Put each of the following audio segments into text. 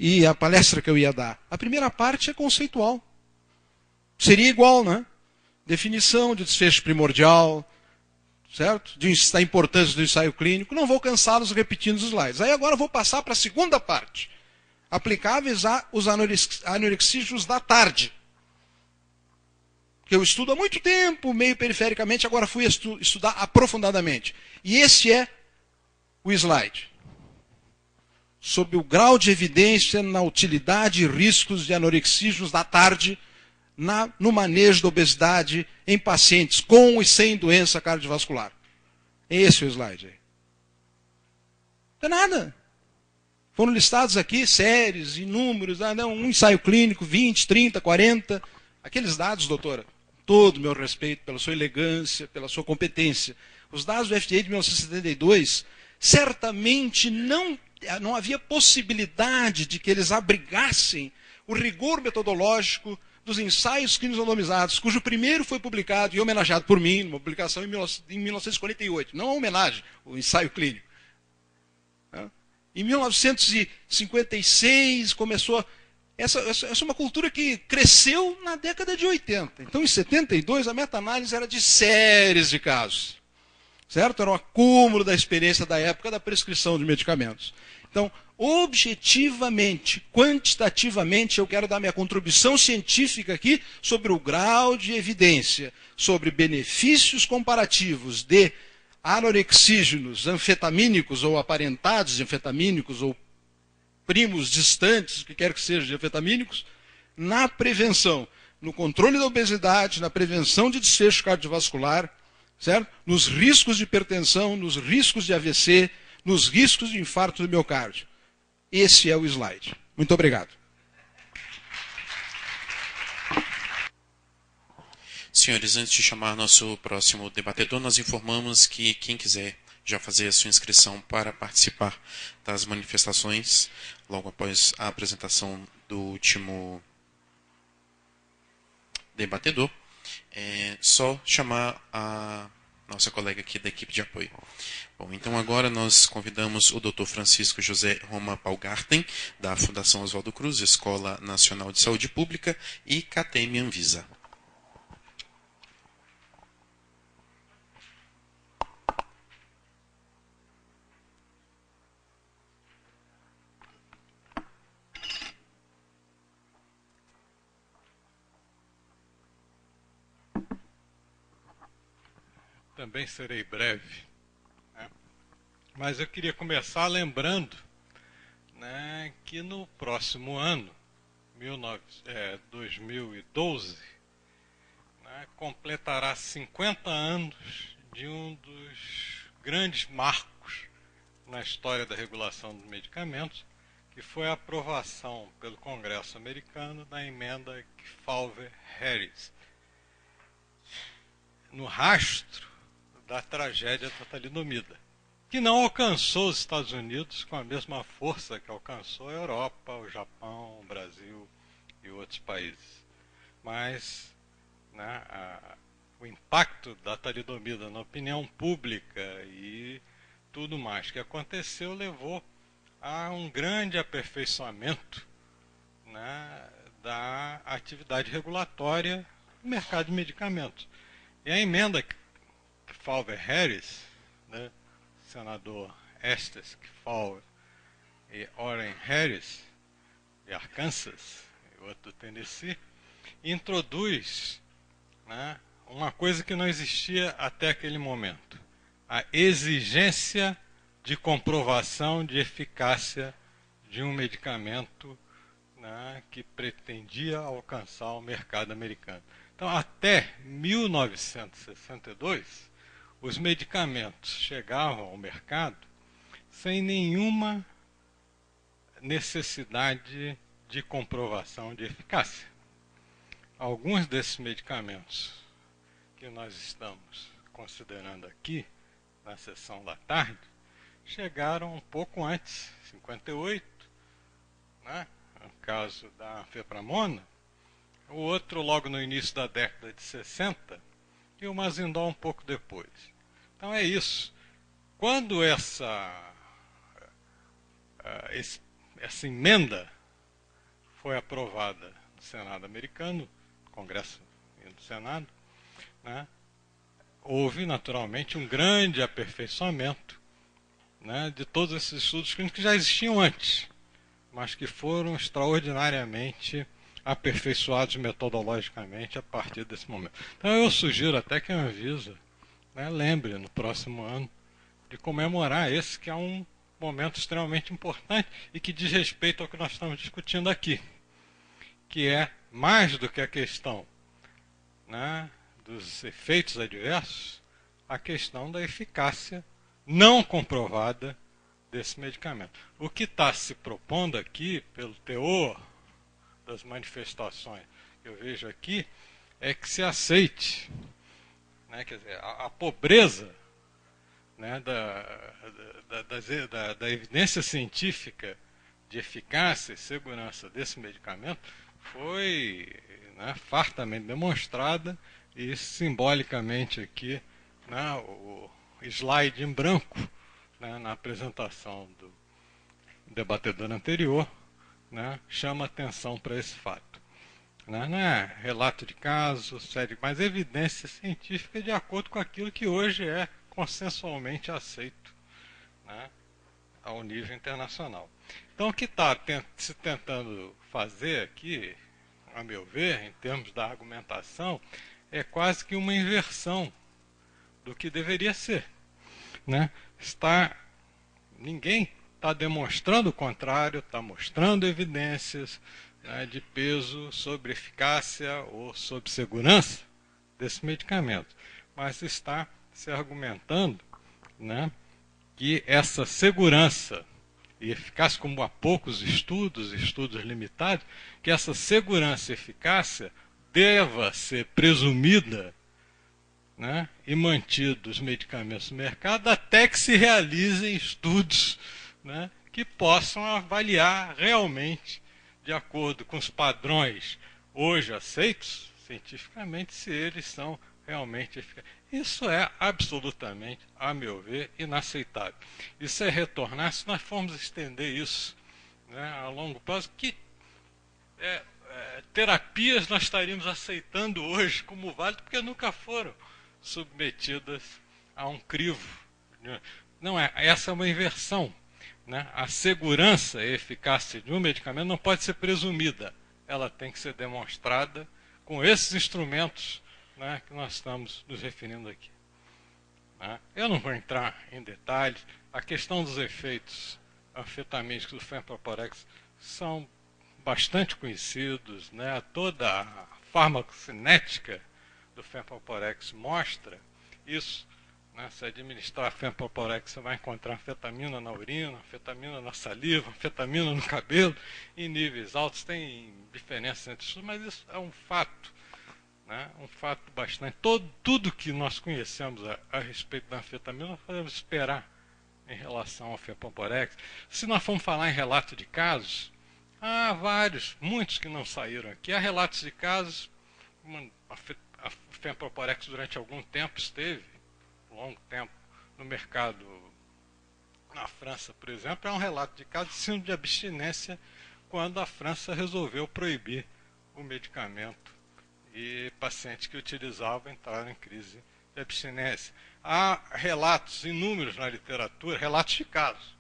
e a palestra que eu ia dar. A primeira parte é conceitual. Seria igual, né? Definição de desfecho primordial, certo? Da importância do ensaio clínico. Não vou cansá-los repetindo os slides. Aí agora eu vou passar para a segunda parte, aplicáveis aos anorexígenos da tarde, que eu estudo há muito tempo, meio perifericamente, agora fui estudar aprofundadamente. E esse é o slide sobre o grau de evidência na utilidade e riscos de anorexígenos da tarde no manejo da obesidade em pacientes com e sem doença cardiovascular. Esse é o slide aí. Não é nada. Foram listados aqui séries e números, um ensaio clínico, 20, 30, 40. Aqueles dados, doutora, com todo o meu respeito pela sua elegância, pela sua competência. Os dados do FDA de 1972, certamente não havia possibilidade de que eles abrigassem o rigor metodológico dos ensaios clínicos randomizados, cujo primeiro foi publicado e homenageado por mim, numa publicação em 1948. Não a homenagem, o ensaio clínico. Em 1956 começou... Essa é uma cultura que cresceu na década de 80. Então, em 72, a meta-análise era de séries de casos. Certo? Era um acúmulo da experiência da época da prescrição de medicamentos. Então, objetivamente, quantitativamente, eu quero dar minha contribuição científica aqui sobre o grau de evidência, sobre benefícios comparativos de anorexígenos anfetamínicos ou aparentados de anfetamínicos ou primos distantes, o que quer que seja, de anfetamínicos, na prevenção, no controle da obesidade, na prevenção de desfecho cardiovascular, certo? Nos riscos de hipertensão, nos riscos de AVC, nos riscos de infarto do miocárdio. Esse é o slide. Muito obrigado. Senhores, antes de chamar nosso próximo debatedor, nós informamos que quem quiser já fazer a sua inscrição para participar das manifestações, logo após a apresentação do último debatedor, é só chamar a nossa colega aqui da equipe de apoio. Bom, então agora nós convidamos o Dr. Francisco José Roma Palgarten, da Fundação Oswaldo Cruz, Escola Nacional de Saúde Pública e CATEM Anvisa. Também serei breve, né? Mas eu queria começar lembrando, né, que no próximo ano, 2012, né, completará 50 anos de um dos grandes marcos na história da regulação dos medicamentos, que foi a aprovação pelo Congresso americano da emenda Kefauver-Harris, no rastro da tragédia da talidomida, que não alcançou os Estados Unidos com a mesma força que alcançou a Europa, o Japão, o Brasil e outros países. Mas, né, o impacto da talidomida na opinião pública e tudo mais que aconteceu levou a um grande aperfeiçoamento, né, da atividade regulatória no mercado de medicamentos. E a emenda Kefauver-Harris, né, senador Estes Kefauver e Orrin Harris, de Arkansas, e outro do Tennessee, introduz, né, uma coisa que não existia até aquele momento: a exigência de comprovação de eficácia de um medicamento, né, que pretendia alcançar o mercado americano. Então, até 1962, os medicamentos chegavam ao mercado sem nenhuma necessidade de comprovação de eficácia. Alguns desses medicamentos que nós estamos considerando aqui, na sessão da tarde, chegaram um pouco antes, 58, né? No caso da anfepramona, o outro logo no início da década de 60 e o Mazindol um pouco depois. Então é isso. Quando essa emenda, foi aprovada no Senado americano, Congresso e no Senado, né, houve naturalmente um grande aperfeiçoamento, né, de todos esses estudos clínicos que já existiam antes, mas que foram extraordinariamente aperfeiçoados metodologicamente a partir desse momento. Então eu sugiro até que a Anvisa, né, lembre no próximo ano de comemorar esse que é um momento extremamente importante e que diz respeito ao que nós estamos discutindo aqui, que é mais do que a questão, né, dos efeitos adversos, a questão da eficácia não comprovada desse medicamento. O que está se propondo aqui, pelo teor das manifestações que eu vejo aqui, é que se aceite, né, quer dizer, a pobreza, né, da evidência científica de eficácia e segurança desse medicamento foi, né, fartamente demonstrada e simbolicamente aqui, né, o slide em branco, né, na apresentação do debatedor anterior, né, chama atenção para esse fato. Né? Não é relato de caso, sério, mas evidência científica de acordo com aquilo que hoje é consensualmente aceito, né, ao nível internacional. Então, o que está se tentando fazer aqui, a meu ver, em termos da argumentação, é quase que uma inversão do que deveria ser. Né? Ninguém está demonstrando o contrário, está mostrando evidências, né, de peso sobre eficácia ou sobre segurança desse medicamento, mas está se argumentando, né, que essa segurança e eficácia, como há poucos estudos limitados, que essa segurança e eficácia deva ser presumida, né, e mantidos os medicamentos no mercado até que se realizem estudos, né, que possam avaliar realmente, de acordo com os padrões hoje aceitos cientificamente, se eles são realmente eficazes. Isso é absolutamente, a meu ver, inaceitável. Isso é retornar, se nós formos estender isso, né, a longo prazo, que terapias nós estaríamos aceitando hoje como válidas, porque nunca foram submetidas a um crivo. Não é, essa é uma inversão. Né? A segurança e eficácia de um medicamento não pode ser presumida. Ela tem que ser demonstrada com esses instrumentos, né, que nós estamos nos referindo aqui. Né? Eu não vou entrar em detalhes. A questão dos efeitos anfetamínicos do Femproporex são bastante conhecidos. Né? Toda a farmacocinética do Femproporex mostra isso. Se administrar Femproporex, você vai encontrar anfetamina na urina, anfetamina na saliva, anfetamina no cabelo, em níveis altos. Tem diferenças entre estudos, mas isso é um fato, né? Um fato bastante. Tudo que nós conhecemos a respeito da anfetamina, nós podemos esperar em relação ao Femproporex. Se nós formos falar em relato de casos, há muitos que não saíram aqui. Há relatos de casos, a Femproporex durante algum tempo esteve, longo tempo, no mercado na França, por exemplo, é um relato de caso de síndrome de abstinência quando a França resolveu proibir o medicamento e pacientes que utilizavam entraram em crise de abstinência. Há relatos inúmeros na literatura, relatos de casos.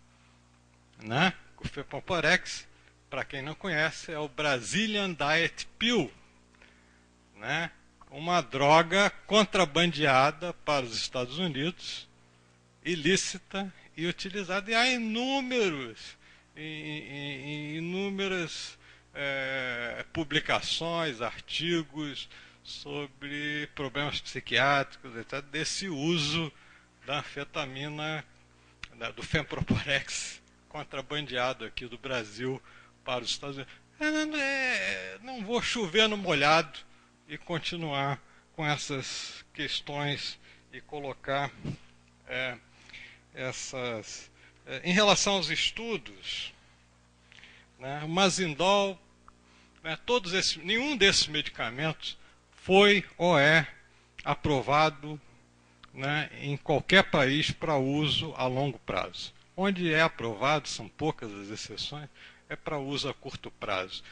Né? O Femproporex, para quem não conhece, é o Brazilian Diet Pill, né? Uma droga contrabandeada para os Estados Unidos, ilícita e utilizada. E há inúmeras publicações, artigos sobre problemas psiquiátricos, etc., desse uso da anfetamina, do Femproporex, contrabandeado aqui do Brasil para os Estados Unidos. Não vou chover no molhado e continuar com essas questões e colocar essas... em relação aos estudos, né, o Mazindol, né, nenhum desses medicamentos foi ou é aprovado, né, em qualquer país para uso a longo prazo. Onde é aprovado, são poucas as exceções, é para uso a curto prazo.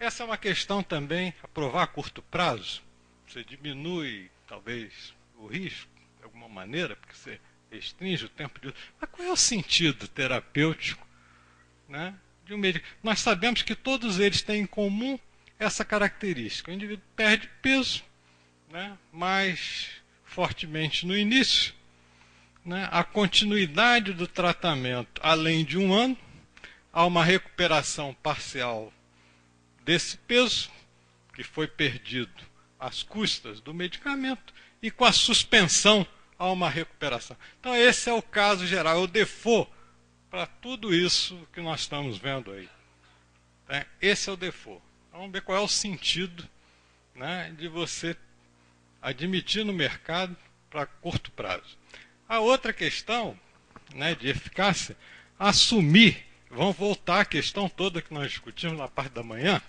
essa é uma questão também a provar a curto prazo. Você diminui, talvez, o risco, de alguma maneira, porque você restringe o tempo de uso. Mas qual é o sentido terapêutico, né, de um medicamento? Nós sabemos que todos eles têm em comum essa característica. O indivíduo perde peso, né, mais fortemente no início, né, a continuidade do tratamento, além de 1 ano, há uma recuperação parcial desse peso que foi perdido às custas do medicamento e com a suspensão há uma recuperação. Então esse é o caso geral, é o default para tudo isso que nós estamos vendo aí. Né? Esse é o default. Vamos ver qual é o sentido, né, de você admitir no mercado para curto prazo. A outra questão, né, de eficácia, assumir, vamos voltar à questão toda que nós discutimos na parte da manhã,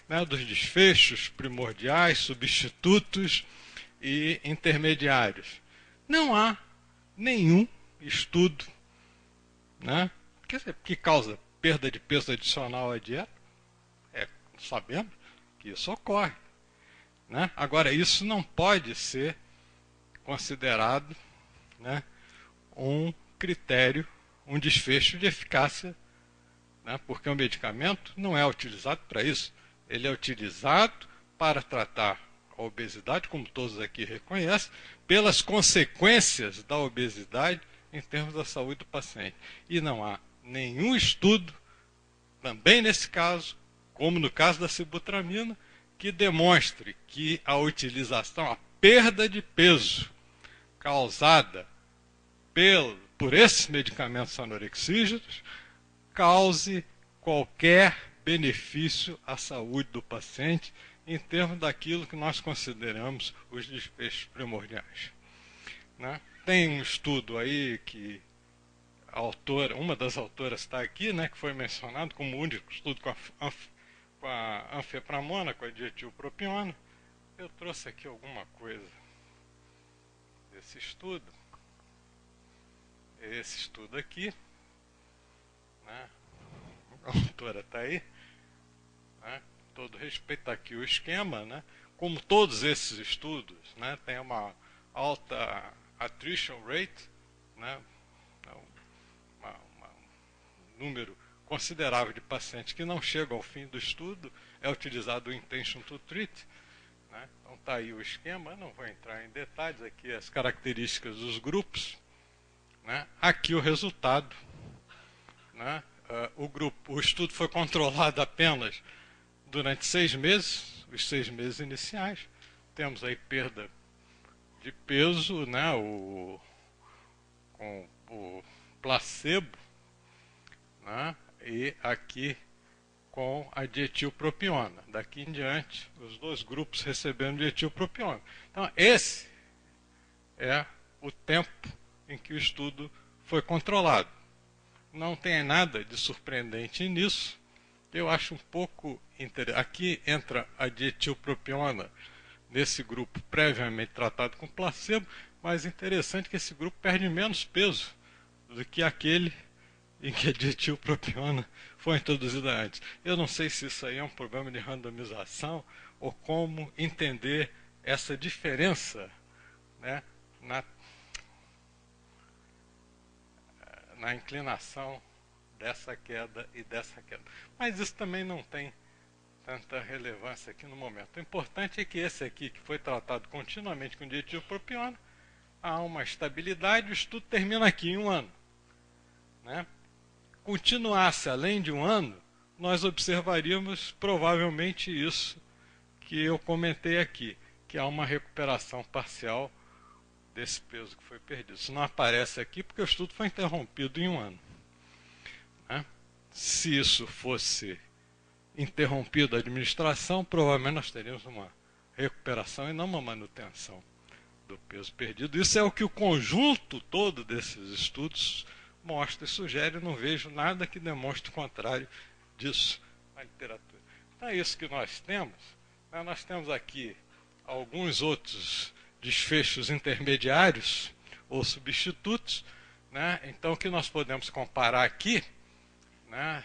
né, dos desfechos primordiais, substitutos e intermediários. Não há nenhum estudo, né, que causa perda de peso adicional à dieta. Sabemos que isso ocorre. Né? Agora, isso não pode ser considerado, né, um critério, um desfecho de eficácia, né, porque o medicamento não é utilizado para isso. Ele é utilizado para tratar a obesidade, como todos aqui reconhecem, pelas consequências da obesidade em termos da saúde do paciente. E não há nenhum estudo, também nesse caso, como no caso da sibutramina, que demonstre que a utilização, a perda de peso causada por esses medicamentos anorexígenos cause qualquer benefício à saúde do paciente em termos daquilo que nós consideramos os desfechos primordiais. Né? Tem um estudo aí que a autora, uma das autoras está aqui, né, que foi mencionado como o único estudo com a anfepramona, com a dietilpropiona. Eu trouxe aqui alguma coisa desse estudo. Esse estudo aqui, né, a autora está aí, né, todo respeito, está aqui o esquema, né, como todos esses estudos, né, tem uma alta attrition rate, né, um número considerável de pacientes que não chegam ao fim do estudo, é utilizado o intention to treat. Né? Então está aí o esquema, não vou entrar em detalhes, aqui as características dos grupos. Né? Aqui o resultado. Né? O estudo foi controlado apenas durante 6 meses, os 6 meses iniciais. Temos aí perda de peso, né? Com o placebo, né? E aqui com a dietilpropiona. Daqui em diante, os 2 grupos recebendo dietilpropiona. Então, esse é o tempo em que o estudo foi controlado. Não tem nada de surpreendente nisso. Eu acho um pouco interessante. Aqui entra a dietilpropiona nesse grupo previamente tratado com placebo, mas interessante que esse grupo perde menos peso do que aquele em que a dietilpropiona foi introduzida antes. Eu não sei se isso aí é um problema de randomização ou como entender essa diferença, né, na inclinação dessa queda e dessa queda. Mas isso também não tem tanta relevância aqui no momento. O importante é que esse aqui, que foi tratado continuamente com dietilpropiona, há uma estabilidade, o estudo termina aqui em 1 ano. Né? Continuasse além de 1 ano, nós observaríamos provavelmente isso que eu comentei aqui, que há uma recuperação parcial desse peso que foi perdido. Isso não aparece aqui porque o estudo foi interrompido em 1 ano. Né? Se isso fosse interrompido a administração, provavelmente nós teríamos uma recuperação e não uma manutenção do peso perdido. Isso é o que o conjunto todo desses estudos mostra e sugere. Eu não vejo nada que demonstre o contrário disso na literatura. Então é isso que nós temos. Nós temos aqui alguns outros desfechos intermediários ou substitutos. Né? Então o que nós podemos comparar aqui, né,